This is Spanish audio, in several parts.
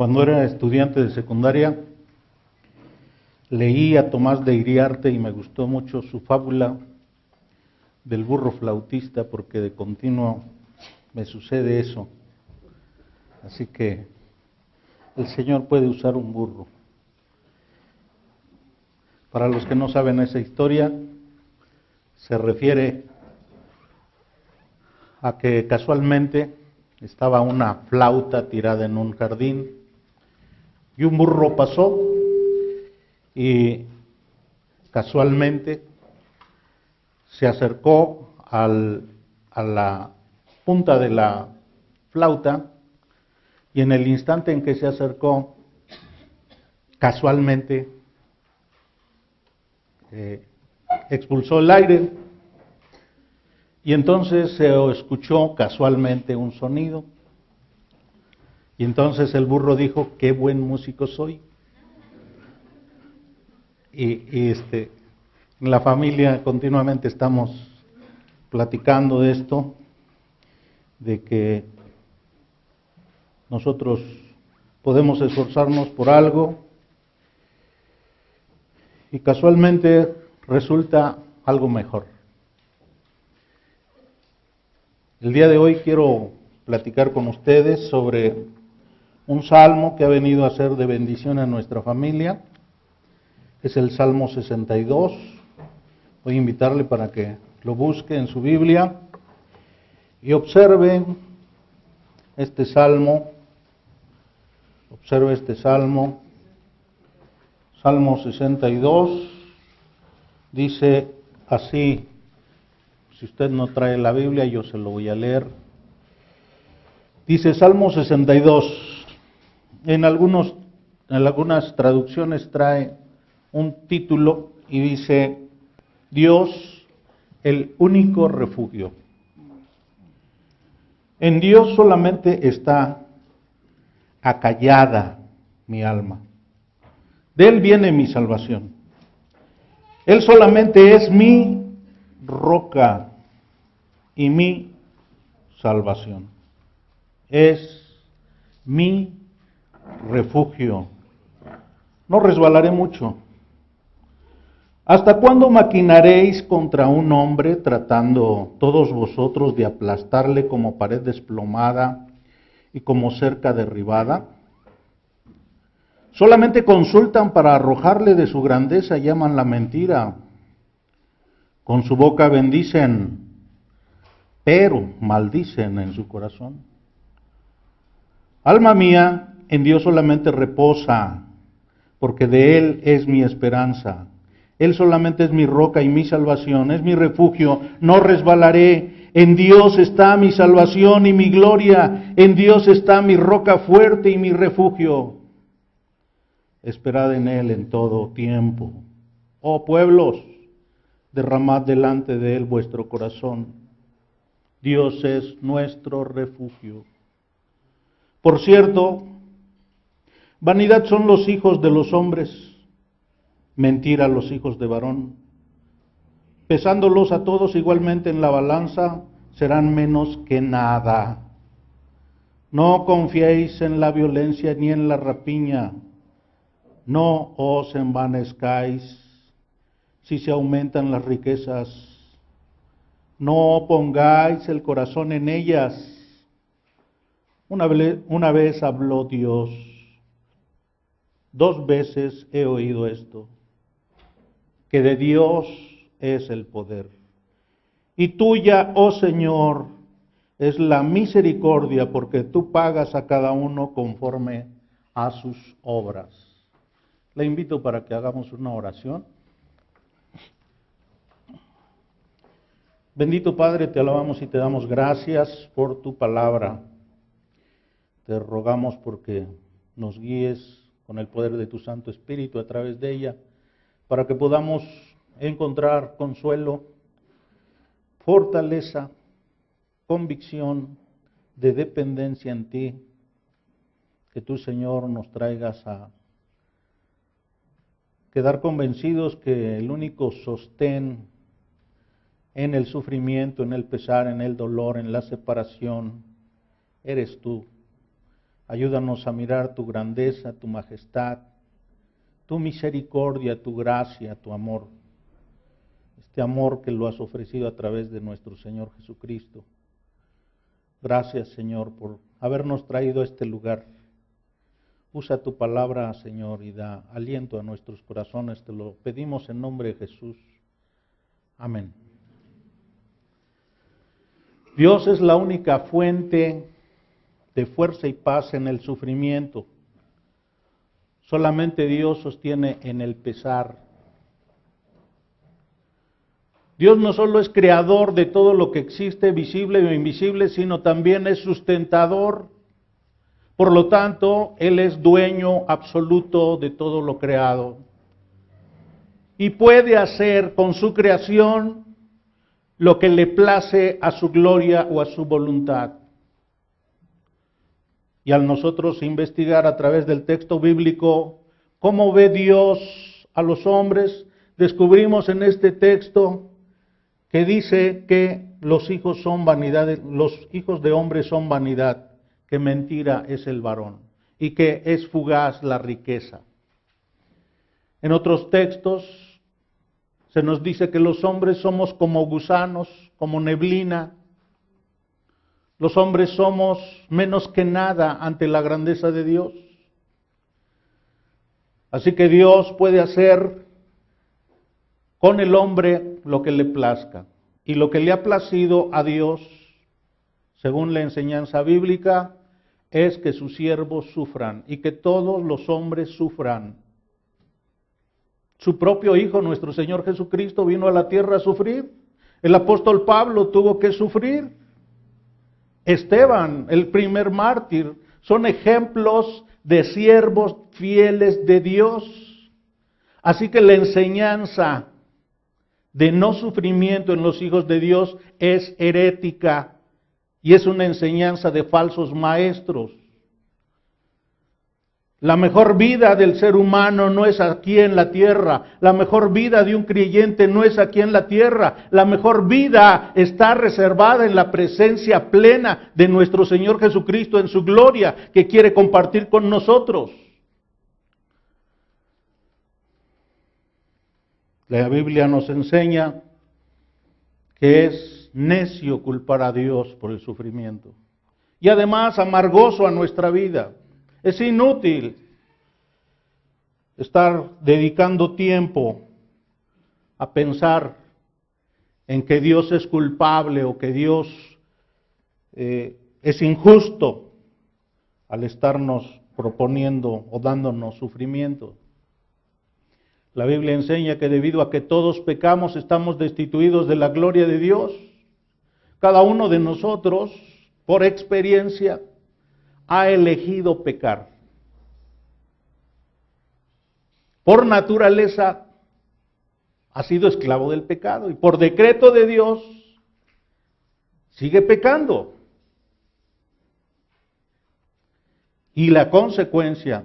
Cuando era estudiante de secundaria, leí a Tomás de Iriarte y me gustó mucho su fábula del burro flautista, porque de continuo me sucede eso. Así que el Señor puede usar un burro. Para los que no saben esa historia, se refiere a que casualmente estaba una flauta tirada en un jardín y un burro pasó y casualmente se acercó a la punta de la flauta, y en el instante en que se acercó, casualmente expulsó el aire, y entonces se escuchó casualmente un sonido, y entonces el burro dijo: qué buen músico soy. Y en la familia continuamente estamos platicando de esto, de que nosotros podemos esforzarnos por algo y casualmente resulta algo mejor. El día de hoy quiero platicar con ustedes sobre un salmo que ha venido a ser de bendición a nuestra familia. Es el Salmo 62. Voy a invitarle para que lo busque en su Biblia y observe este salmo. Observe este salmo. Salmo 62 dice así. Si usted no trae la Biblia, yo se lo voy a leer. Dice Salmo 62. En algunas traducciones trae un título y dice: Dios, el único refugio. En Dios solamente está acallada mi alma. De Él viene mi salvación. Él solamente es mi roca y mi salvación. Es mi refugio. No resbalaré mucho. ¿Hasta cuándo maquinaréis contra un hombre, tratando todos vosotros de aplastarle como pared desplomada y como cerca derribada? Solamente consultan para arrojarle de su grandeza y aman la mentira. Con su boca bendicen, pero maldicen en su corazón. Alma mía, en Dios solamente reposa, porque de Él es mi esperanza. Él solamente es mi roca y mi salvación, es mi refugio, no resbalaré. En Dios está mi salvación y mi gloria, en Dios está mi roca fuerte y mi refugio. Esperad en Él en todo tiempo. Oh pueblos, derramad delante de Él vuestro corazón. Dios es nuestro refugio. Por cierto, vanidad son los hijos de los hombres, mentira los hijos de varón. Pesándolos a todos igualmente en la balanza, serán menos que nada. No confiéis en la violencia ni en la rapiña. No os envanezcáis si se aumentan las riquezas. No pongáis el corazón en ellas. Una vez habló Dios. 2 veces he oído esto, que de Dios es el poder. Y tuya, oh Señor, es la misericordia, porque tú pagas a cada uno conforme a sus obras. Le invito para que hagamos una oración. Bendito Padre, te alabamos y te damos gracias por tu palabra. Te rogamos porque nos guíes con el poder de tu Santo Espíritu a través de ella, para que podamos encontrar consuelo, fortaleza, convicción de dependencia en ti. Que tú, Señor, nos traigas a quedar convencidos que el único sostén en el sufrimiento, en el pesar, en el dolor, en la separación, eres tú. Ayúdanos a mirar tu grandeza, tu majestad, tu misericordia, tu gracia, tu amor. Este amor que lo has ofrecido a través de nuestro Señor Jesucristo. Gracias, Señor, por habernos traído a este lugar. Usa tu palabra, Señor, y da aliento a nuestros corazones. Te lo pedimos en nombre de Jesús. Amén. Dios es la única fuente de fuerza y paz en el sufrimiento. Solamente Dios sostiene en el pesar. Dios no solo es creador de todo lo que existe, visible o invisible, sino también es sustentador. Por lo tanto, Él es dueño absoluto de todo lo creado. Y puede hacer con su creación lo que le place a su gloria o a su voluntad. Y al nosotros investigar a través del texto bíblico cómo ve Dios a los hombres, descubrimos en este texto que dice que los hijos son vanidad, los hijos de hombres son vanidad, que mentira es el varón y que es fugaz la riqueza. En otros textos se nos dice que los hombres somos como gusanos, como neblina. Los hombres somos menos que nada ante la grandeza de Dios. Así que Dios puede hacer con el hombre lo que le plazca. Y lo que le ha placido a Dios, según la enseñanza bíblica, es que sus siervos sufran y que todos los hombres sufran. Su propio Hijo, nuestro Señor Jesucristo, vino a la tierra a sufrir. El apóstol Pablo tuvo que sufrir. Esteban, el primer mártir, son ejemplos de siervos fieles de Dios. Así que la enseñanza de no sufrimiento en los hijos de Dios es herética y es una enseñanza de falsos maestros. La mejor vida del ser humano no es aquí en la tierra. La mejor vida de un creyente no es aquí en la tierra. La mejor vida está reservada en la presencia plena de nuestro Señor Jesucristo en su gloria, que quiere compartir con nosotros. La Biblia nos enseña que es necio culpar a Dios por el sufrimiento. Y además amargoso a nuestra vida. Es inútil estar dedicando tiempo a pensar en que Dios es culpable o que Dios es injusto al estarnos proponiendo o dándonos sufrimiento. La Biblia enseña que debido a que todos pecamos estamos destituidos de la gloria de Dios. Cada uno de nosotros, por experiencia, ha elegido pecar. Por naturaleza ha sido esclavo del pecado y por decreto de Dios sigue pecando. Y la consecuencia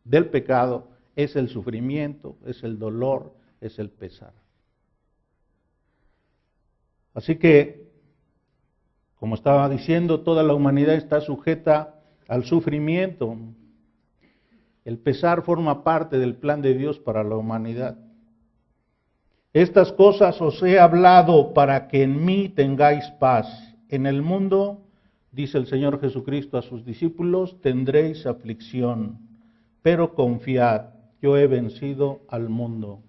del pecado es el sufrimiento, es el dolor, es el pesar. Así que, como estaba diciendo, toda la humanidad está sujeta al sufrimiento. El pesar forma parte del plan de Dios para la humanidad. Estas cosas os he hablado para que en mí tengáis paz. En el mundo, dice el Señor Jesucristo a sus discípulos, tendréis aflicción, pero confiad, yo he vencido al mundo.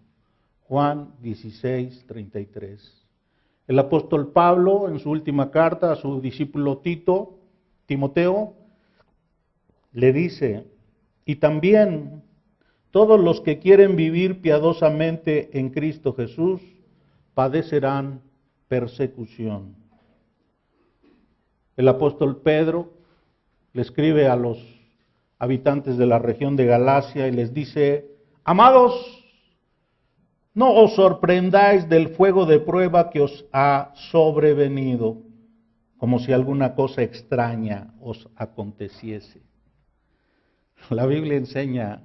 Juan 16:33. El apóstol Pablo, en su última carta a su discípulo Timoteo, le dice: y también todos los que quieren vivir piadosamente en Cristo Jesús padecerán persecución. El apóstol Pedro le escribe a los habitantes de la región de Galacia y les dice: amados, no os sorprendáis del fuego de prueba que os ha sobrevenido, como si alguna cosa extraña os aconteciese. La Biblia enseña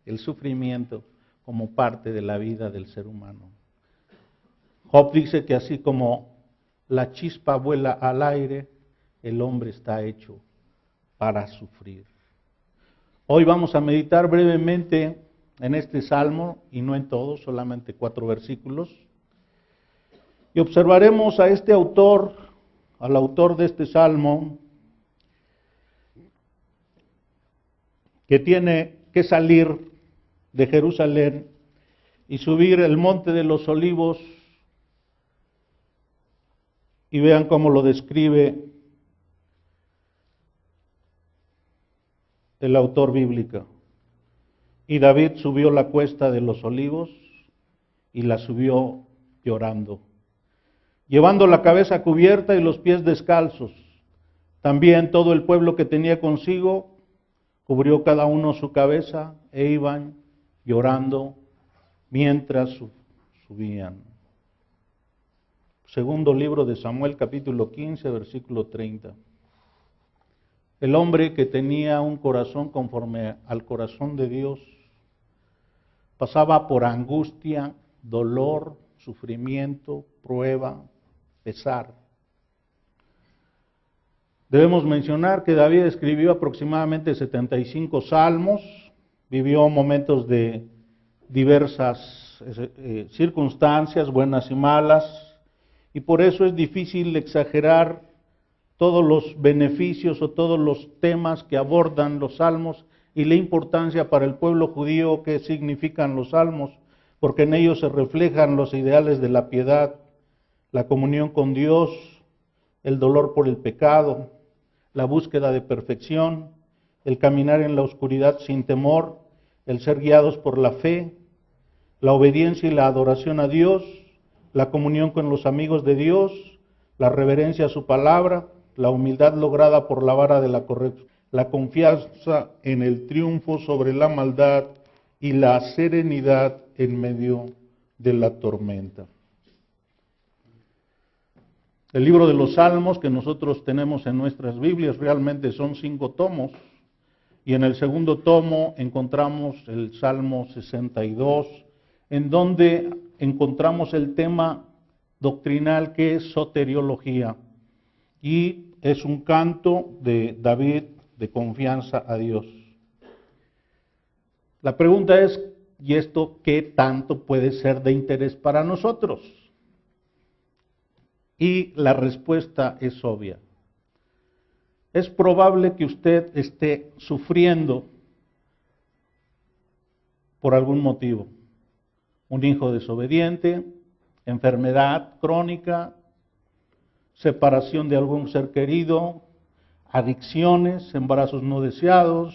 el sufrimiento como parte de la vida del ser humano. Job dice que así como la chispa vuela al aire, el hombre está hecho para sufrir. Hoy vamos a meditar brevemente en este salmo, y no en todos, solamente 4 versículos. Y observaremos a este autor, al autor de este salmo, que tiene que salir de Jerusalén y subir el monte de los olivos, y vean cómo lo describe el autor bíblico. Y David subió la cuesta de los olivos y la subió llorando, llevando la cabeza cubierta y los pies descalzos. También todo el pueblo que tenía consigo cubrió cada uno su cabeza e iban llorando mientras subían. Segundo libro de Samuel, capítulo 15, versículo 30. El hombre que tenía un corazón conforme al corazón de Dios pasaba por angustia, dolor, sufrimiento, prueba, pesar. Debemos mencionar que David escribió aproximadamente 75 salmos, vivió momentos de diversas circunstancias, buenas y malas, y por eso es difícil exagerar todos los beneficios o todos los temas que abordan los salmos y la importancia para el pueblo judío que significan los salmos, porque en ellos se reflejan los ideales de la piedad, la comunión con Dios, el dolor por el pecado, la búsqueda de perfección, el caminar en la oscuridad sin temor, el ser guiados por la fe, la obediencia y la adoración a Dios, la comunión con los amigos de Dios, la reverencia a su palabra, la humildad lograda por la vara de la corrección, la confianza en el triunfo sobre la maldad y la serenidad en medio de la tormenta. El libro de los Salmos que nosotros tenemos en nuestras Biblias realmente son 5 tomos, y en el segundo tomo encontramos el Salmo 62, en donde encontramos el tema doctrinal que es soteriología, y es un canto de David de confianza a Dios. La pregunta es, ¿y esto qué tanto puede ser de interés para nosotros? Y la respuesta es obvia. Es probable que usted esté sufriendo por algún motivo. Un hijo desobediente, enfermedad crónica, separación de algún ser querido, adicciones, embarazos no deseados,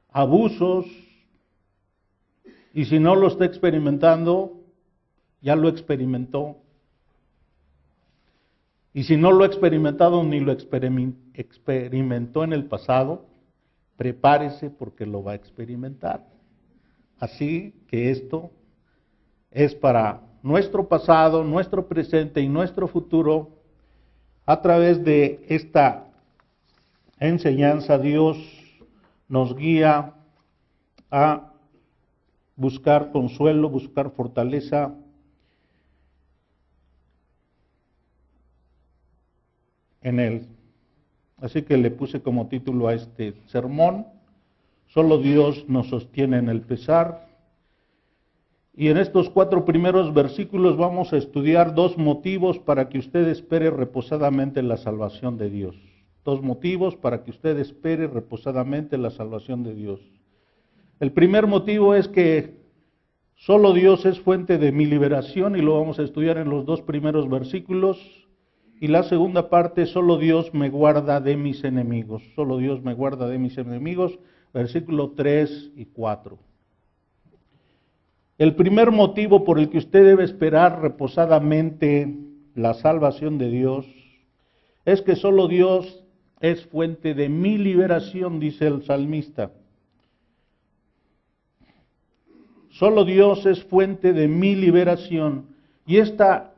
abusos, y si no lo está experimentando, ya lo experimentó. Y si no lo ha experimentado ni lo experimentó en el pasado, prepárese porque lo va a experimentar. Así que esto es para nuestro pasado, nuestro presente y nuestro futuro. A través de esta enseñanza, Dios nos guía a buscar consuelo, buscar fortaleza en Él. Así que le puse como título a este sermón, Solo Dios nos sostiene en el pesar. Y en estos 4 primeros versículos vamos a estudiar 2 motivos para que usted espere reposadamente la salvación de Dios. 2 motivos para que usted espere reposadamente la salvación de Dios. El primer motivo es que solo Dios es fuente de mi liberación, y lo vamos a estudiar en los 2 primeros versículos. Y la segunda parte, solo Dios me guarda de mis enemigos. Solo Dios me guarda de mis enemigos, versículos 3 y 4. El primer motivo por el que usted debe esperar reposadamente la salvación de Dios es que solo Dios es fuente de mi liberación, dice el salmista. Solo Dios es fuente de mi liberación. Y esta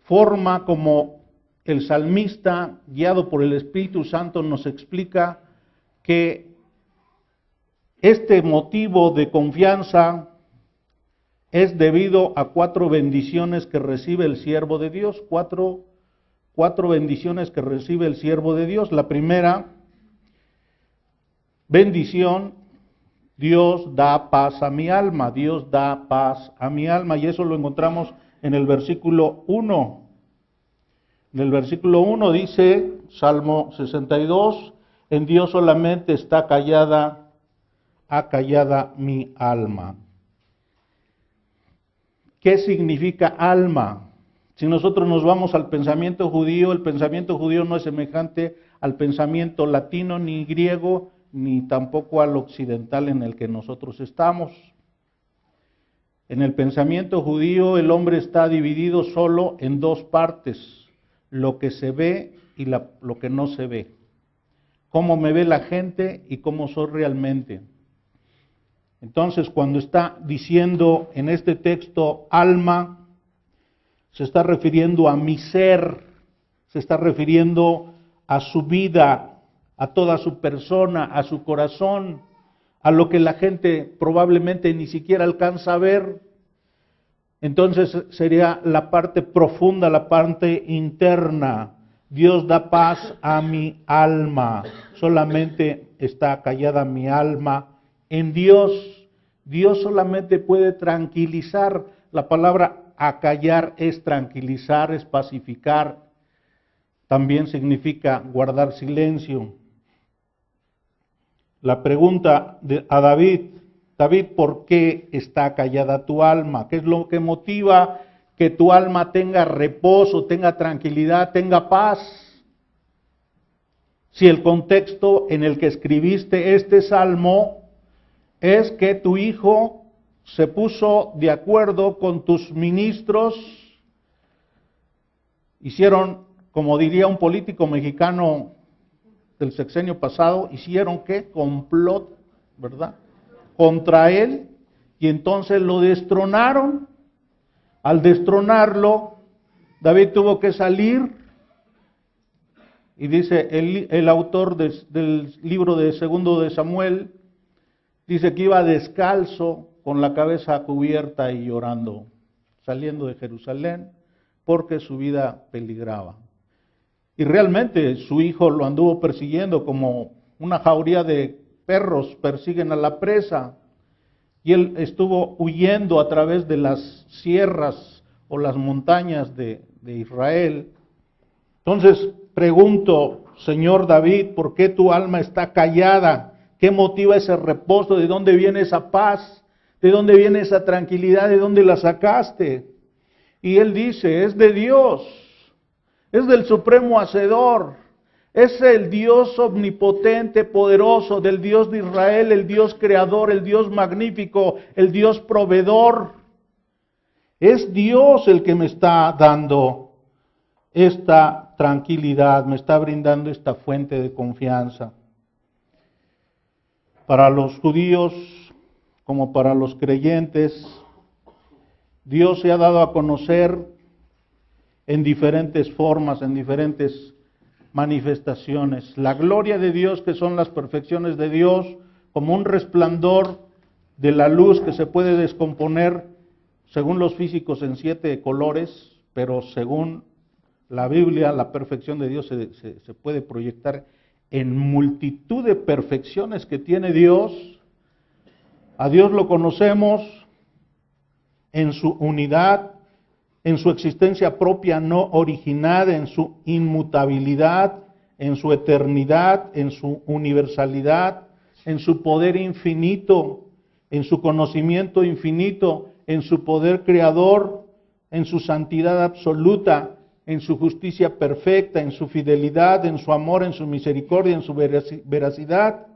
forma como el salmista, guiado por el Espíritu Santo, nos explica que este motivo de confianza es debido a 4 bendiciones que recibe el siervo de Dios. Cuatro bendiciones que recibe el siervo de Dios. La primera bendición Dios da paz a mi alma, Dios da paz a mi alma. Y eso lo encontramos en el versículo 1. En el versículo 1 dice, Salmo 62, en Dios solamente está acallada mi alma. ¿Qué significa alma? Si nosotros nos vamos al pensamiento judío, el pensamiento judío no es semejante al pensamiento latino, ni griego, ni tampoco al occidental en el que nosotros estamos. En el pensamiento judío el hombre está dividido solo en dos partes, lo que se ve y lo que no se ve. Cómo me ve la gente y cómo soy realmente. Entonces, cuando está diciendo en este texto alma, se está refiriendo a mi ser, se está refiriendo a su vida, a toda su persona, a su corazón, a lo que la gente probablemente ni siquiera alcanza a ver. Entonces sería la parte profunda, la parte interna. Dios da paz a mi alma, solamente está callada mi alma en Dios. Dios solamente puede tranquilizar. La palabra acallar es tranquilizar, es pacificar. También significa guardar silencio. La pregunta a David, ¿por qué está callada tu alma? ¿Qué es lo que motiva que tu alma tenga reposo, tenga tranquilidad, tenga paz? Si el contexto en el que escribiste este salmo es que tu hijo se puso de acuerdo con tus ministros, hicieron, como diría un político mexicano del sexenio pasado, hicieron ¿qué? Complot, ¿verdad? Contra él, y entonces lo destronaron. Al destronarlo, David tuvo que salir, y dice el autor del libro de Segundo de Samuel, dice que iba descalzo, con la cabeza cubierta y llorando, saliendo de Jerusalén, porque su vida peligraba. Y realmente su hijo lo anduvo persiguiendo como una jauría de perros persiguen a la presa. Y él estuvo huyendo a través de las sierras o las montañas de Israel. Entonces pregunto, Señor David, ¿por qué tu alma está callada? ¿Qué motiva ese reposo? ¿De dónde viene esa paz? ¿De dónde viene esa tranquilidad? ¿De dónde la sacaste? Y él dice, es de Dios, es del Supremo Hacedor, es el Dios omnipotente, poderoso, del Dios de Israel, el Dios creador, el Dios magnífico, el Dios proveedor. Es Dios el que me está dando esta tranquilidad, me está brindando esta fuente de confianza. Para los judíos, como para los creyentes, Dios se ha dado a conocer en diferentes formas, en diferentes manifestaciones. La gloria de Dios, que son las perfecciones de Dios, como un resplandor de la luz que se puede descomponer, según los físicos, en 7 colores, pero según la Biblia, la perfección de Dios se puede proyectar en multitud de perfecciones que tiene Dios. A Dios lo conocemos en su unidad, en su existencia propia no originada, en su inmutabilidad, en su eternidad, en su universalidad, en su poder infinito, en su conocimiento infinito, en su poder creador, en su santidad absoluta, en su justicia perfecta, en su fidelidad, en su amor, en su misericordia, en su veracidad.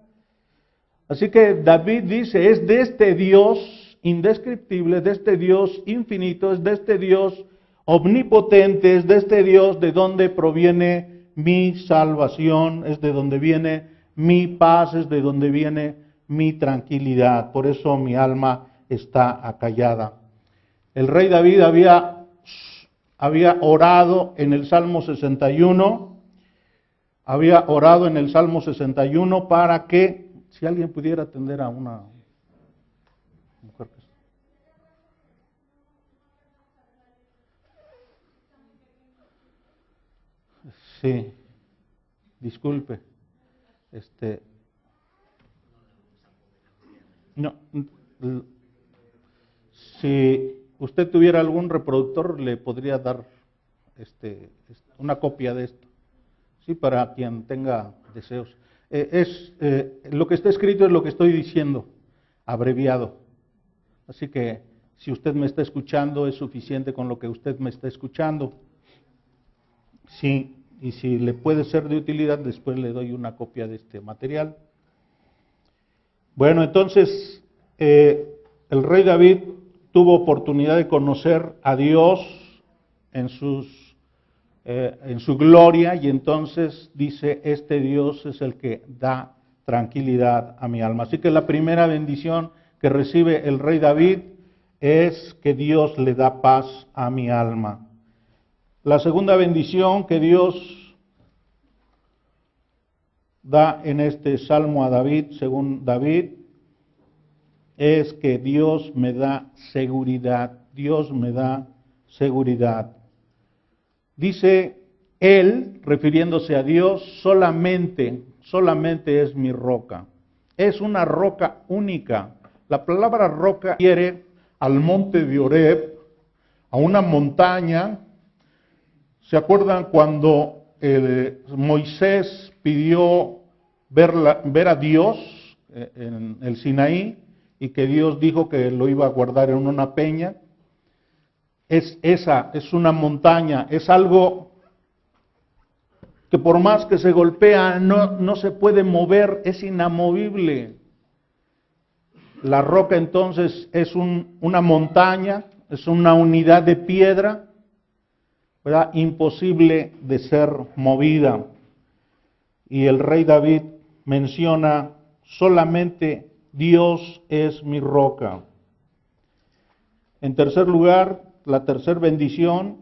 Así que David dice, es de este Dios indescriptible, de este Dios infinito, es de este Dios omnipotente, es de este Dios de donde proviene mi salvación, es de donde viene mi paz, es de donde viene mi tranquilidad. Por eso mi alma está acallada. El rey David había orado en el Salmo 61, para que, si alguien pudiera atender a una mujer que... Sí, disculpe. No, si usted tuviera algún reproductor, le podría dar una copia de esto, sí, para quien tenga deseos. Lo que está escrito es lo que estoy diciendo, abreviado. Así que si usted me está escuchando, es suficiente con lo que usted me está escuchando. Sí, y si le puede ser de utilidad, después le doy una copia de este material. Bueno, entonces, el rey David tuvo oportunidad de conocer a Dios en su gloria, y entonces dice, este Dios es el que da tranquilidad a mi alma. Así que la primera bendición que recibe el rey David es que Dios le da paz a mi alma. La segunda bendición que Dios da en este salmo a David, según David, es que Dios me da seguridad. Dios me da seguridad. Dice él, refiriéndose a Dios, solamente es mi roca. Es una roca única. La palabra roca refiere al monte de Horeb, a una montaña. ¿Se acuerdan cuando Moisés pidió ver a Dios en el Sinaí y que Dios dijo que lo iba a guardar en una peña? Es una montaña, es algo que por más que se golpea no se puede mover, es inamovible. La roca entonces es una montaña, es una unidad de piedra, ¿verdad? Imposible de ser movida. Y el rey David menciona, solamente Dios es mi roca. En tercer lugar, la tercera bendición,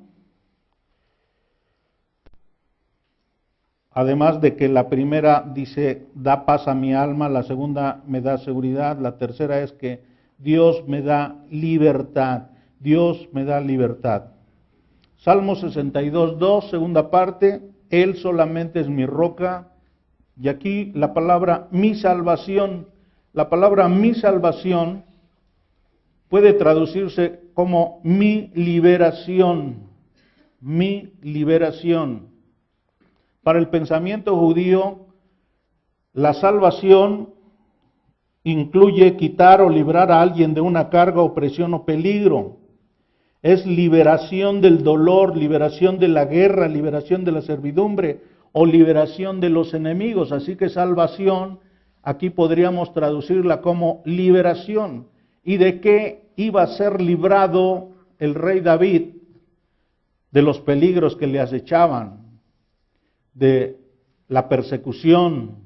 además de que la primera dice, da paz a mi alma, la segunda me da seguridad, la tercera es que Dios me da libertad. Dios me da libertad. Salmo 62:2, segunda parte, Él solamente es mi roca. Y aquí la palabra mi salvación puede traducirse como mi liberación. Mi liberación. Para el pensamiento judío, la salvación incluye quitar o librar a alguien de una carga, opresión o peligro. Es liberación del dolor, liberación de la guerra, liberación de la servidumbre o liberación de los enemigos. Así que salvación, aquí podríamos traducirla como liberación. ¿Y de qué iba a ser librado el rey David? De los peligros que le acechaban, de la persecución,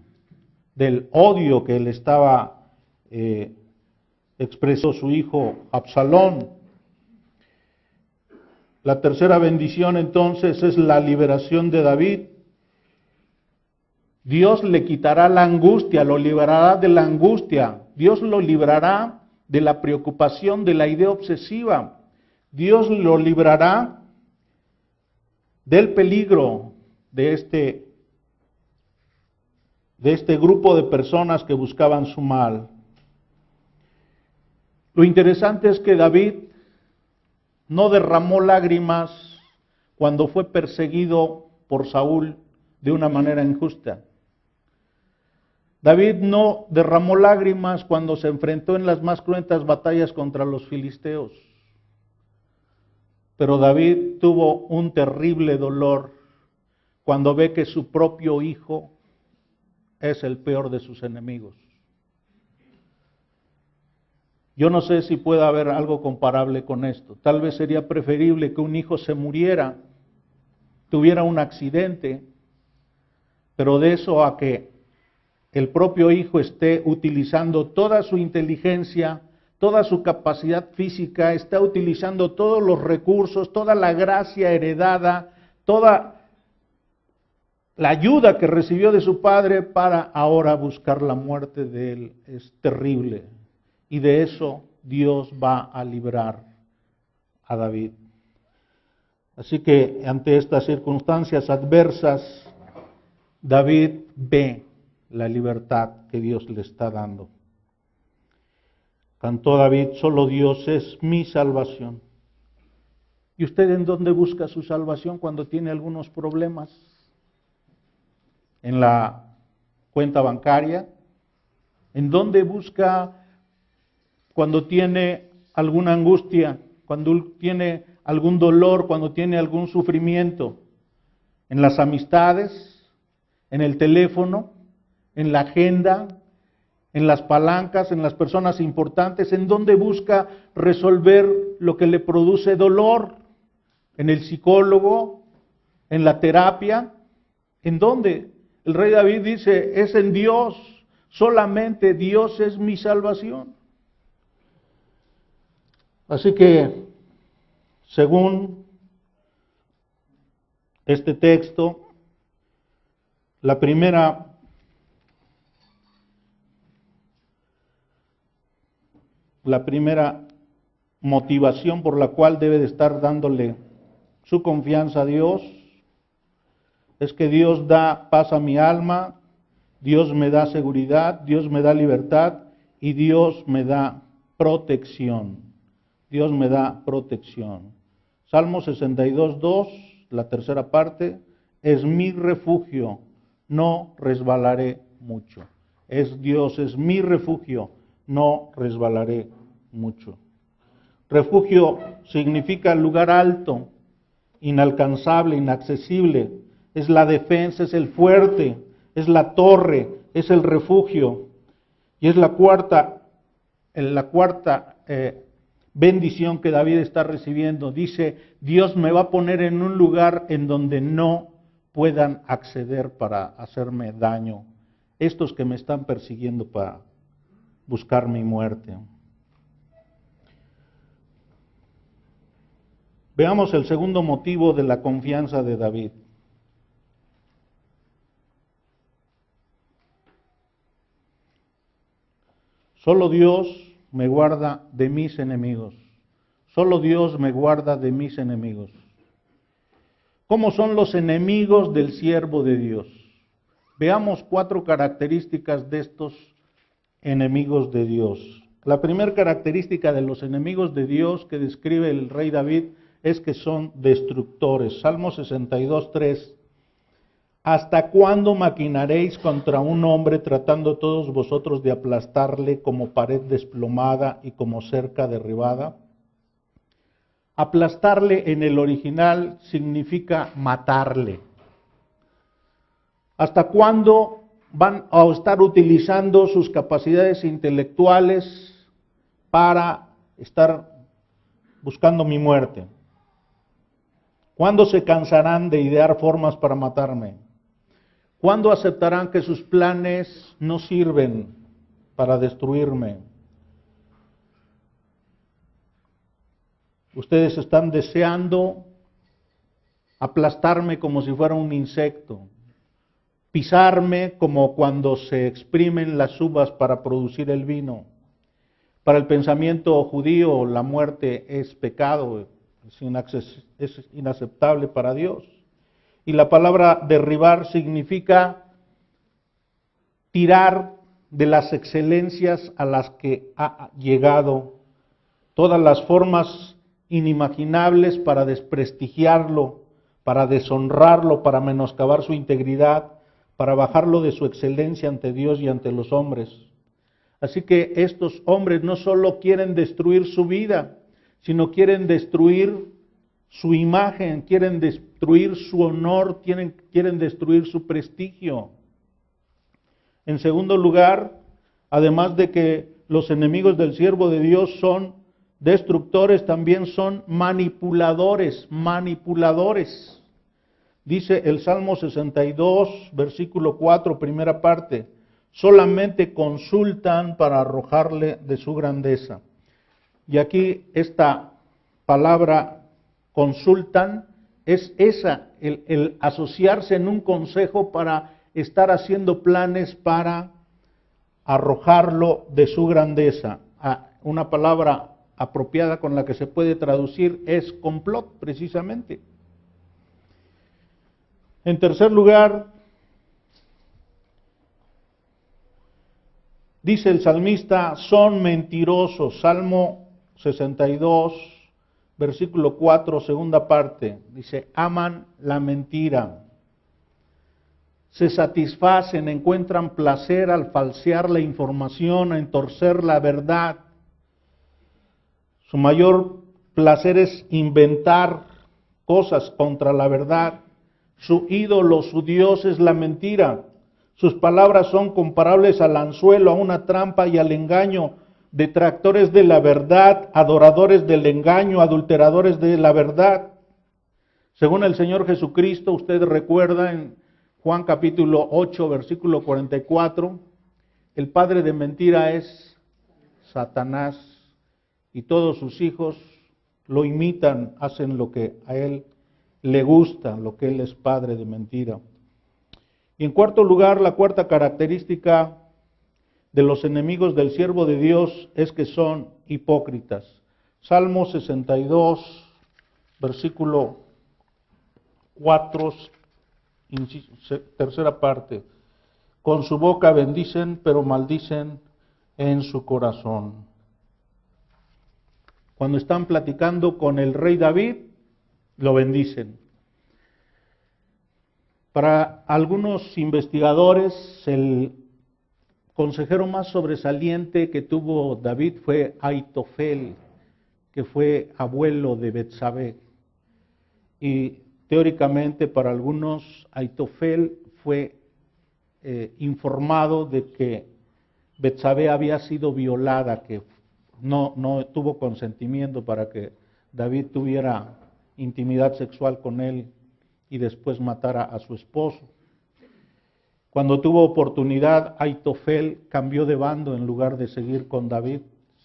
del odio que le estaba expresó su hijo Absalón. La tercera bendición entonces es la liberación de David. Dios le quitará la angustia, lo librará de la angustia. Dios lo librará de la preocupación, de la idea obsesiva. Dios lo librará del peligro de este grupo de personas que buscaban su mal. Lo interesante es que David no derramó lágrimas cuando fue perseguido por Saúl de una manera injusta. David no derramó lágrimas cuando se enfrentó en las más cruentas batallas contra los filisteos. Pero David tuvo un terrible dolor cuando ve que su propio hijo es el peor de sus enemigos. Yo no sé si pueda haber algo comparable con esto. Tal vez sería preferible que un hijo se muriera, tuviera un accidente, pero de eso a que el propio hijo esté utilizando toda su inteligencia, toda su capacidad física, está utilizando todos los recursos, toda la gracia heredada, toda la ayuda que recibió de su padre para ahora buscar la muerte de él. Es terrible. Y de eso Dios va a librar a David. Así que ante estas circunstancias adversas, David ve la libertad que Dios le está dando. Cantó David, solo Dios es mi salvación. ¿Y usted en dónde busca su salvación cuando tiene algunos problemas? ¿En la cuenta bancaria? ¿En dónde busca cuando tiene alguna angustia, cuando tiene algún dolor, cuando tiene algún sufrimiento? ¿En las amistades? ¿En el teléfono? ¿En la agenda? ¿En las palancas? ¿En las personas importantes? ¿En dónde busca resolver lo que le produce dolor? ¿En el psicólogo? ¿En la terapia? ¿En dónde? El rey David dice, es en Dios, solamente Dios es mi salvación. Así que, según este texto, la primera motivación por la cual debe de estar dándole su confianza a Dios es que Dios da paz a mi alma, Dios me da seguridad, Dios me da libertad y Dios me da protección. Dios me da protección. Salmo 62:2, la tercera parte, es mi refugio, no resbalaré mucho. Dios es mi refugio, no resbalaré mucho. Refugio significa lugar alto, inalcanzable, inaccesible. Es la defensa, es el fuerte, es la torre, es el refugio. Y es la cuarta bendición que David está recibiendo. Dice, Dios me va a poner en un lugar en donde no puedan acceder para hacerme daño estos que me están persiguiendo para buscar mi muerte. Veamos el segundo motivo de la confianza de David. Solo Dios me guarda de mis enemigos. Solo Dios me guarda de mis enemigos. ¿Cómo son los enemigos del siervo de Dios? Veamos 4 características de estos enemigos de Dios. La primera característica de los enemigos de Dios que describe el rey David es que son destructores. Salmo 62:3. ¿Hasta cuándo maquinaréis contra un hombre tratando todos vosotros de aplastarle como pared desplomada y como cerca derribada? Aplastarle en el original significa matarle. ¿Hasta cuándo van a estar utilizando sus capacidades intelectuales para estar buscando mi muerte? ¿Cuándo se cansarán de idear formas para matarme? ¿Cuándo aceptarán que sus planes no sirven para destruirme? Ustedes están deseando aplastarme como si fuera un insecto, pisarme como cuando se exprimen las uvas para producir el vino. Para el pensamiento judío, la muerte es pecado, es inaceptable para Dios. Y la palabra derribar significa tirar de las excelencias a las que ha llegado, todas las formas inimaginables para desprestigiarlo, para deshonrarlo, para menoscabar su integridad, para bajarlo de su excelencia ante Dios y ante los hombres. Así que estos hombres no solo quieren destruir su vida, sino quieren destruir su imagen, quieren destruir su honor, quieren destruir su prestigio. En segundo lugar, además de que los enemigos del siervo de Dios son destructores, también son manipuladores. Dice el Salmo 62, versículo 4, primera parte, solamente consultan para arrojarle de su grandeza. Y aquí esta palabra consultan es el asociarse en un consejo para estar haciendo planes para arrojarlo de su grandeza. Una palabra apropiada con la que se puede traducir es complot, precisamente. En tercer lugar, Dice el salmista, son mentirosos. Salmo 62, versículo 4, segunda parte. Dice, aman la mentira. Se satisfacen, encuentran placer al falsear la información, a entorcer la verdad. Su mayor placer es inventar cosas contra la verdad. Su ídolo, su Dios es la mentira. Sus palabras son comparables al anzuelo, a una trampa y al engaño. Detractores de la verdad, adoradores del engaño, adulteradores de la verdad. Según el Señor Jesucristo, usted recuerda en Juan capítulo 8, versículo 44, el padre de mentira es Satanás y todos sus hijos lo imitan, hacen lo que a él le gusta, lo que él es padre de mentira. Y en cuarto lugar, la cuarta característica de los enemigos del siervo de Dios es que son hipócritas. Salmo 62, versículo 4, tercera parte. Con su boca bendicen, pero maldicen en su corazón. Cuando están platicando con el rey David, lo bendicen. Para algunos investigadores, el consejero más sobresaliente que tuvo David fue Aitofel, que fue abuelo de Betsabé. Y teóricamente para algunos, Aitofel fue informado de que Betsabé había sido violada, que no tuvo consentimiento para que David tuviera intimidad sexual con él y después matara a su esposo. Cuando tuvo oportunidad, Aitofel cambió de bando en lugar de seguir con David,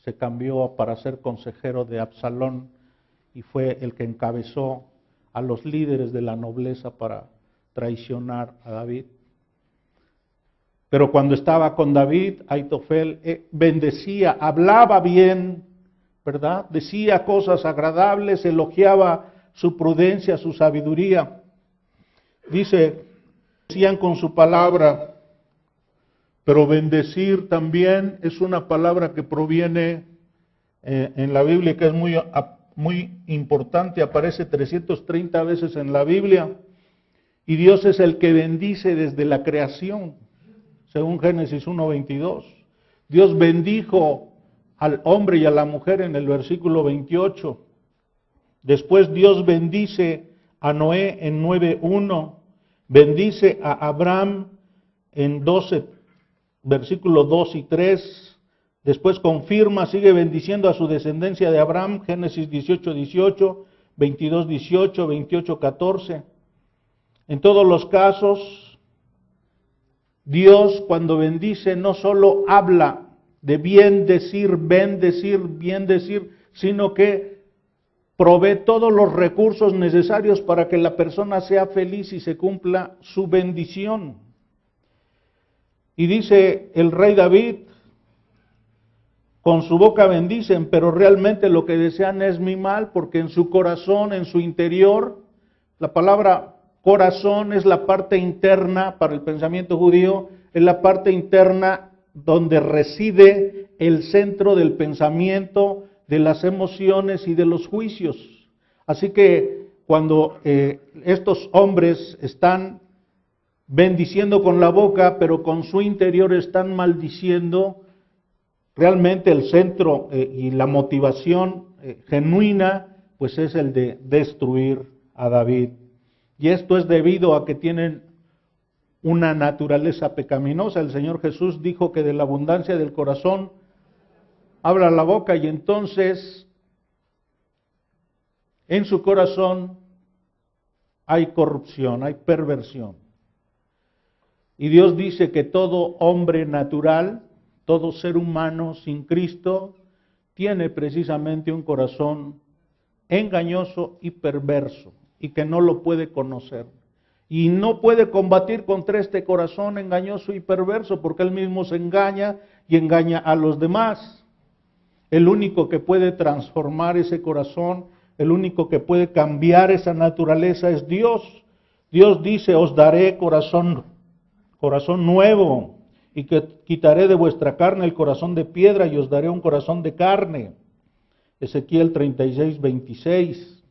se cambió para ser consejero de Absalón y fue el que encabezó a los líderes de la nobleza para traicionar a David. Pero cuando estaba con David, Aitofel bendecía, hablaba bien, ¿verdad? Decía cosas agradables, elogiaba su prudencia, su sabiduría. Dice, decían con su palabra, pero bendecir también es una palabra que proviene en la Biblia, que es muy importante, aparece 330 veces en la Biblia, y Dios es el que bendice desde la creación, según Génesis 1:22. Dios bendijo al hombre y a la mujer en el versículo 28. Después Dios bendice a Noé en 9:1, bendice a Abraham en 12, versículos 2 y 3. Después confirma, sigue bendiciendo a su descendencia de Abraham, Génesis 18:18, 22:18, 28:14. En todos los casos, Dios cuando bendice no solo habla de bien decir, bien decir, sino que provee todos los recursos necesarios para que la persona sea feliz y se cumpla su bendición. Y dice el rey David, con su boca bendicen, pero realmente lo que desean es mi mal, porque en su corazón, en su interior, la palabra corazón es la parte interna para el pensamiento judío, es la parte interna donde reside el centro del pensamiento, de las emociones y de los juicios. Así que cuando estos hombres están bendiciendo con la boca, pero con su interior están maldiciendo, realmente el centro y la motivación genuina, pues es el de destruir a David. Y esto es debido a que tienen una naturaleza pecaminosa. El Señor Jesús dijo que de la abundancia del corazón habla la boca, y entonces en su corazón hay corrupción, hay perversión. Y Dios dice que todo hombre natural, todo ser humano sin Cristo, tiene precisamente un corazón engañoso y perverso, y que no lo puede conocer. Y no puede combatir contra este corazón engañoso y perverso, porque él mismo se engaña y engaña a los demás. El único que puede transformar ese corazón, el único que puede cambiar esa naturaleza es Dios. Dios dice, os daré corazón nuevo, y que quitaré de vuestra carne el corazón de piedra y os daré un corazón de carne. Ezequiel 36, 26.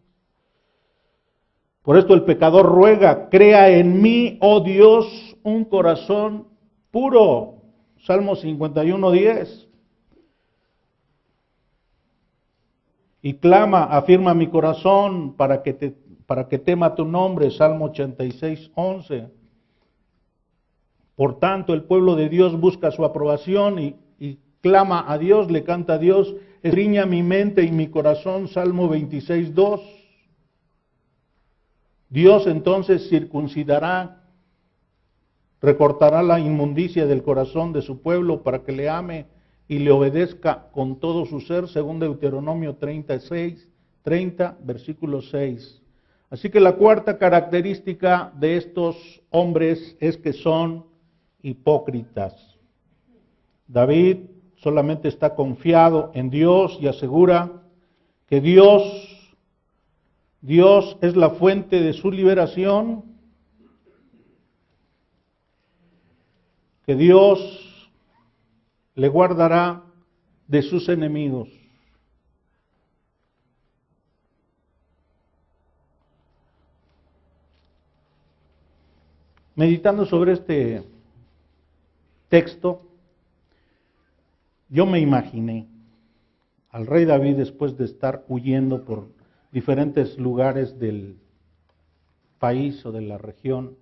Por esto el pecador ruega, crea en mí, oh Dios, un corazón puro. Salmo 51, 10. Y clama, afirma mi corazón para que tema tu nombre. Salmo 86, 11. Por tanto, el pueblo de Dios busca su aprobación y clama a Dios, le canta a Dios, escudriña mi mente y mi corazón. Salmo 26, 2. Dios entonces circuncidará, recortará la inmundicia del corazón de su pueblo para que le ame y le obedezca con todo su ser, según Deuteronomio 30, versículo 6. Así que la cuarta característica de estos hombres es que son hipócritas. David solamente está confiado en Dios y asegura que Dios es la fuente de su liberación, que Dios le guardará de sus enemigos. Meditando sobre este texto, yo me imaginé al rey David después de estar huyendo por diferentes lugares del país o de la región,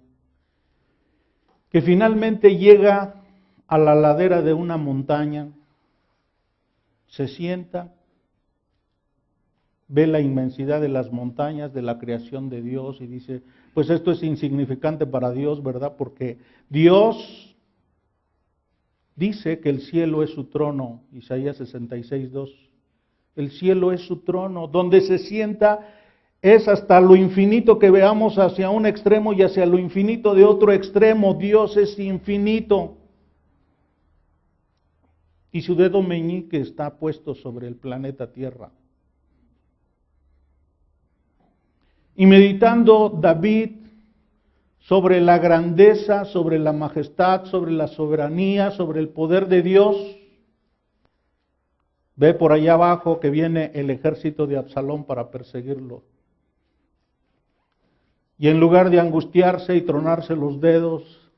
que finalmente llega a la ladera de una montaña, se sienta, ve la inmensidad de las montañas, de la creación de Dios y dice, pues esto es insignificante para Dios, ¿verdad? Porque Dios dice que el cielo es su trono, Isaías 66, 2. El cielo es su trono, donde se sienta es hasta lo infinito que veamos hacia un extremo y hacia lo infinito de otro extremo. Dios es infinito. Y su dedo meñique está puesto sobre el planeta Tierra. Y meditando David sobre la grandeza, sobre la majestad, sobre la soberanía, sobre el poder de Dios, ve por allá abajo que viene el ejército de Absalón para perseguirlo. Y en lugar de angustiarse y tronarse los dedos,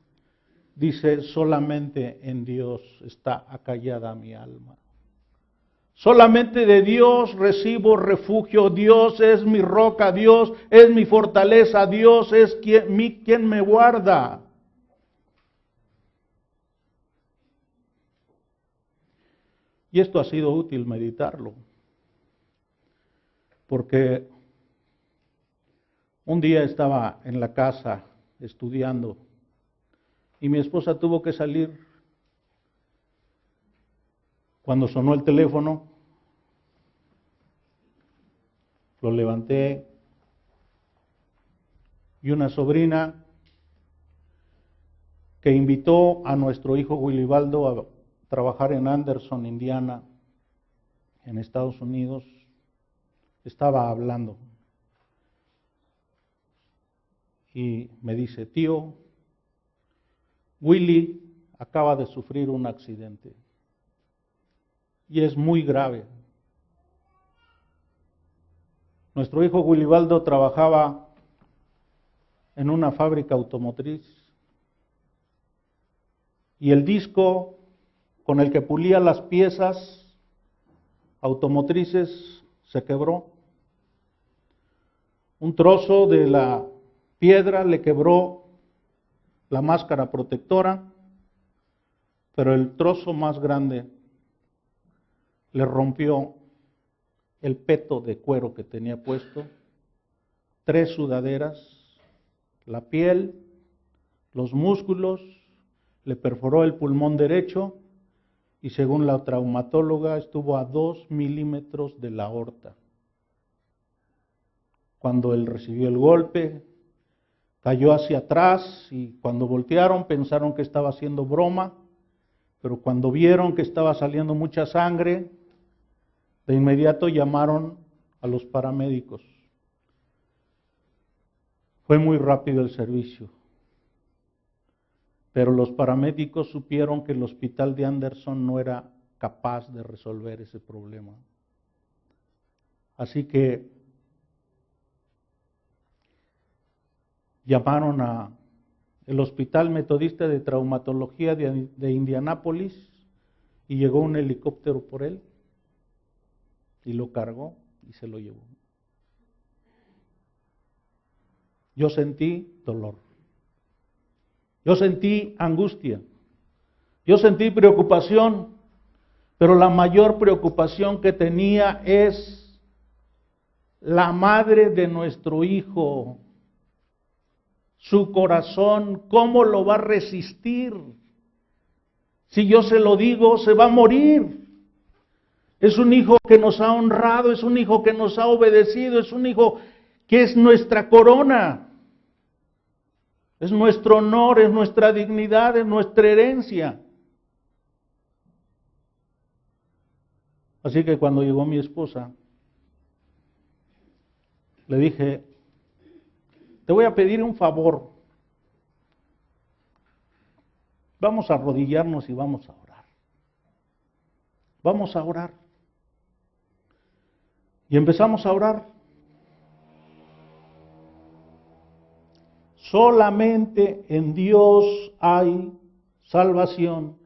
dice, solamente en Dios está acallada mi alma. Solamente de Dios recibo refugio, Dios es mi roca, Dios es mi fortaleza, Dios es quien me guarda. Y esto ha sido útil meditarlo, porque un día estaba en la casa estudiando y mi esposa tuvo que salir. Cuando sonó el teléfono, lo levanté y una sobrina que invitó a nuestro hijo Wilibaldo a trabajar en Anderson, Indiana, en Estados Unidos, estaba hablando. Y me dice, tío, Willy acaba de sufrir un accidente y es muy grave. Nuestro hijo Wilibaldo trabajaba en una fábrica automotriz y el disco con el que pulía las piezas automotrices se quebró. Un trozo de la piedra le quebró la máscara protectora, pero el trozo más grande le rompió el peto de cuero que tenía puesto, 3 sudaderas, la piel, los músculos, le perforó el pulmón derecho y según la traumatóloga estuvo a 2 milímetros de la aorta. Cuando él recibió el golpe, cayó hacia atrás y cuando voltearon pensaron que estaba haciendo broma, pero cuando vieron que estaba saliendo mucha sangre, de inmediato llamaron a los paramédicos. Fue muy rápido el servicio. pero los paramédicos supieron que el hospital de Anderson no era capaz de resolver ese problema. Así que llamaron a el Hospital Metodista de Traumatología de Indianápolis y llegó un helicóptero por él y lo cargó y se lo llevó. Yo sentí dolor, yo sentí angustia, yo sentí preocupación, pero la mayor preocupación que tenía es la madre de nuestro hijo. Su corazón, ¿cómo lo va a resistir? Si yo se lo digo, se va a morir. Es un hijo que nos ha honrado, es un hijo que nos ha obedecido, es un hijo que es nuestra corona. Es nuestro honor, es nuestra dignidad, es nuestra herencia. Así que cuando llegó mi esposa, le dije, te voy a pedir un favor. Vamos a arrodillarnos y vamos a orar. Vamos a orar. Y empezamos a orar. Solamente en Dios hay salvación.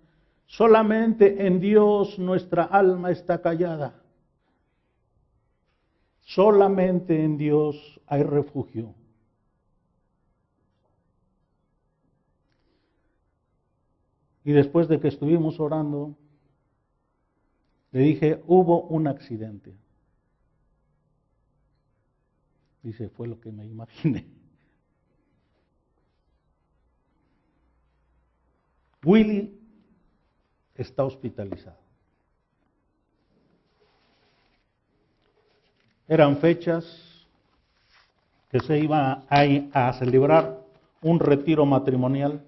Solamente en Dios nuestra alma está callada. Solamente en Dios hay refugio. Y después de que estuvimos orando, le dije, hubo un accidente. Dice, fue lo que me imaginé. Willy está hospitalizado. Eran fechas que se iba a celebrar un retiro matrimonial.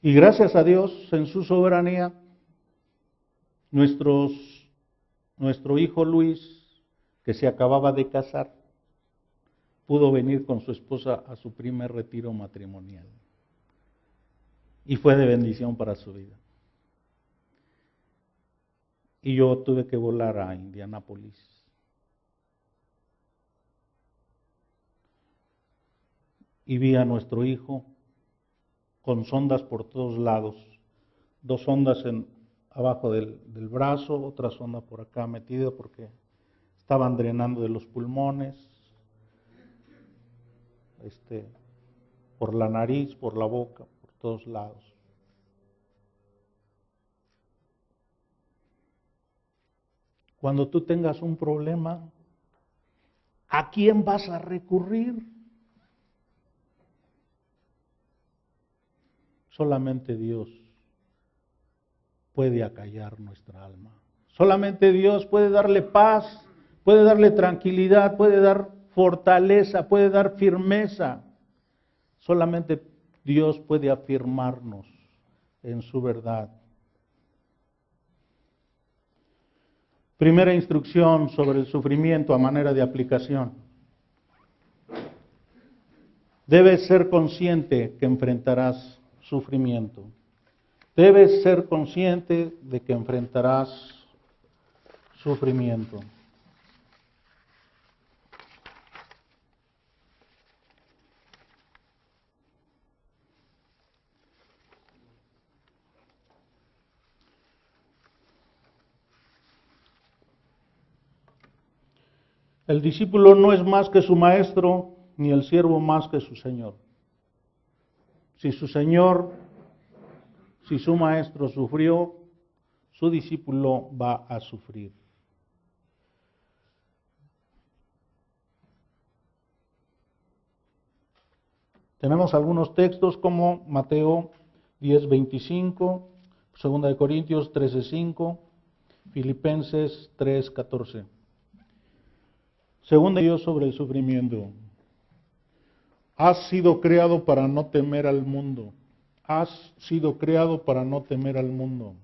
Y gracias a Dios, en su soberanía, nuestro hijo Luis, que se acababa de casar, pudo venir con su esposa a su primer retiro matrimonial. Y fue de bendición para su vida. Y yo tuve que volar a Indianápolis. Y vi a nuestro hijo con sondas por todos lados. 2 sondas abajo del brazo, otra sonda por acá metida porque estaban drenando de los pulmones, por la nariz, por la boca, por todos lados. Cuando tú tengas un problema, ¿a quién vas a recurrir? Solamente Dios puede acallar nuestra alma. Solamente Dios puede darle paz, puede darle tranquilidad, puede dar fortaleza, puede dar firmeza. Solamente Dios puede afirmarnos en su verdad. Primera instrucción sobre el sufrimiento a manera de aplicación. Debes ser consciente que enfrentarás sufrimiento. Debes ser consciente de que enfrentarás sufrimiento. El discípulo no es más que su maestro, ni el siervo más que su señor. Si su maestro sufrió, su discípulo va a sufrir. Tenemos algunos textos como Mateo 10:25, 2 Corintios 13:5, Filipenses 3:14. Según Dios sobre el sufrimiento. Has sido creado para no temer al mundo. Has sido creado para no temer al mundo.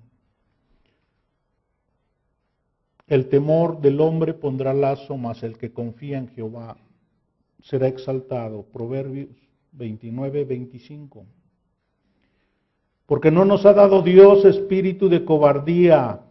El temor del hombre pondrá lazo, mas el que confía en Jehová será exaltado. Proverbios 29, 25. Porque no nos ha dado Dios espíritu de cobardía,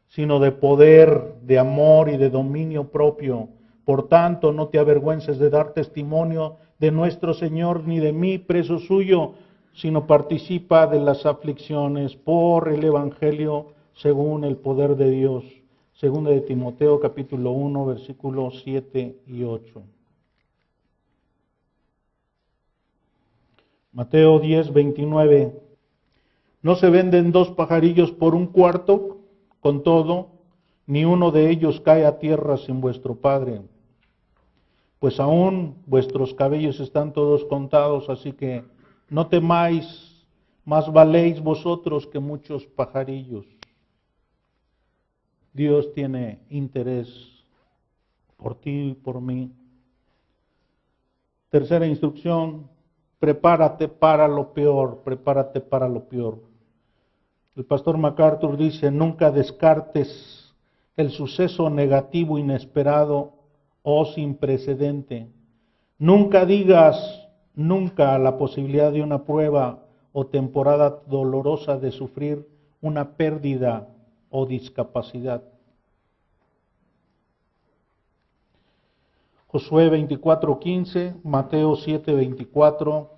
sino de poder, de amor y de dominio propio. Por tanto, no te avergüences de dar testimonio de nuestro Señor, ni de mí, preso suyo, sino participa de las aflicciones por el Evangelio según el poder de Dios. Segunda de Timoteo, capítulo 1, versículos 7 y 8. Mateo 10, 29. ¿No se venden 2 pajarillos por 1 cuarto? Con todo, ni uno de ellos cae a tierra sin vuestro Padre. Pues aún vuestros cabellos están todos contados, así que no temáis, más valéis vosotros que muchos pajarillos. Dios tiene interés por ti y por mí. Tercera instrucción, prepárate para lo peor, prepárate para lo peor. El pastor MacArthur dice, nunca descartes el suceso negativo inesperado o sin precedente. Nunca digas nunca a la posibilidad de una prueba o temporada dolorosa de sufrir una pérdida o discapacidad. Josué 24:15, Mateo 7:24,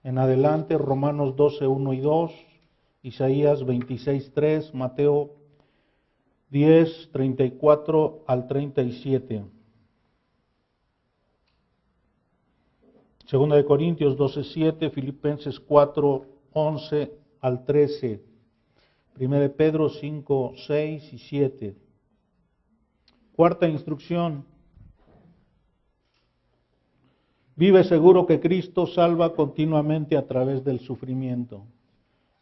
en adelante Romanos 12:1 y 2, Isaías 26:3, Mateo 10:34 al 37. Segunda de Corintios 12:7, Filipenses 4:11 al 13, Primera de Pedro 5:6 y 7. Cuarta instrucción. Vive seguro que Cristo salva continuamente a través del sufrimiento.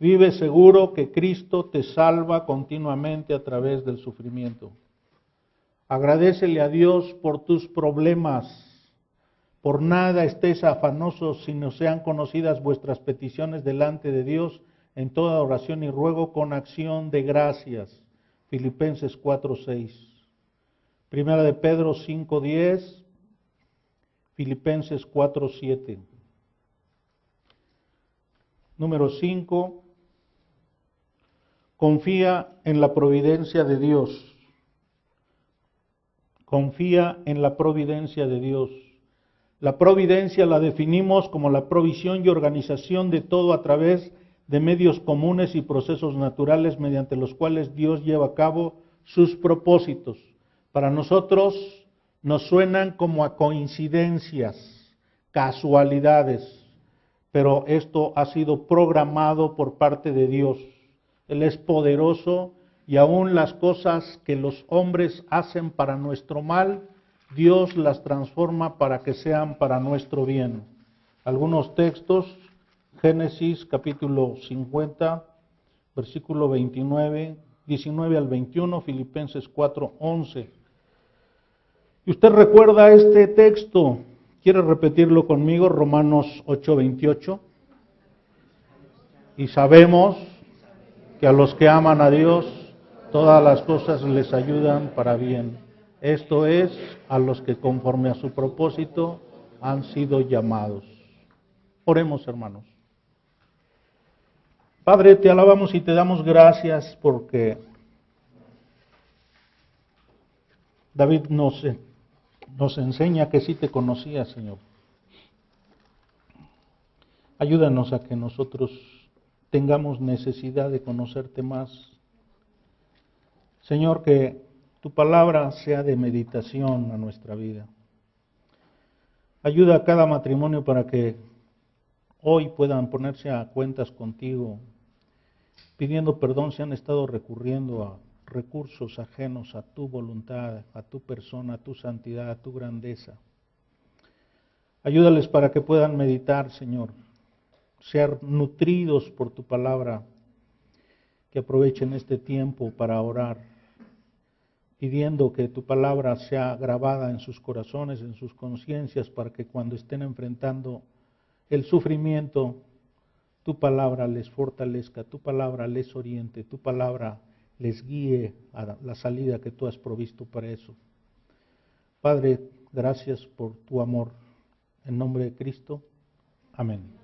Vive seguro que Cristo te salva continuamente a través del sufrimiento. Agradécele a Dios por tus problemas. Por nada estéis afanosos, sino sean conocidas vuestras peticiones delante de Dios en toda oración y ruego con acción de gracias. Filipenses 4:6. Primera de Pedro 5:10. Filipenses 4:7. Número 5. Confía en la providencia de Dios. Confía en la providencia de Dios. La providencia la definimos como la provisión y organización de todo a través de medios comunes y procesos naturales mediante los cuales Dios lleva a cabo sus propósitos. Para nosotros nos suenan como a coincidencias, casualidades, pero esto ha sido programado por parte de Dios. Él es poderoso y aún las cosas que los hombres hacen para nuestro mal, Dios las transforma para que sean para nuestro bien. Algunos textos, Génesis capítulo 50, versículo 29, 19 al 21, Filipenses 4:11. Y usted recuerda este texto, ¿quiere repetirlo conmigo? Romanos 8:28. Y sabemos que a los que aman a Dios, todas las cosas les ayudan para bien. Esto es, a los que conforme a su propósito han sido llamados. Oremos, hermanos. Padre, te alabamos y te damos gracias porque David nos enseña que sí te conocía, Señor. Ayúdanos a que nosotros tengamos necesidad de conocerte más. Señor, que tu palabra sea de meditación a nuestra vida. Ayuda a cada matrimonio para que hoy puedan ponerse a cuentas contigo, pidiendo perdón si han estado recurriendo a recursos ajenos a tu voluntad, a tu persona, a tu santidad, a tu grandeza. Ayúdales para que puedan meditar, Señor, ser nutridos por tu palabra, que aprovechen este tiempo para orar, pidiendo que tu palabra sea grabada en sus corazones, en sus conciencias, para que cuando estén enfrentando el sufrimiento, tu palabra les fortalezca, tu palabra les oriente, tu palabra les guíe a la salida que tú has provisto para eso. Padre, gracias por tu amor. En nombre de Cristo. Amén.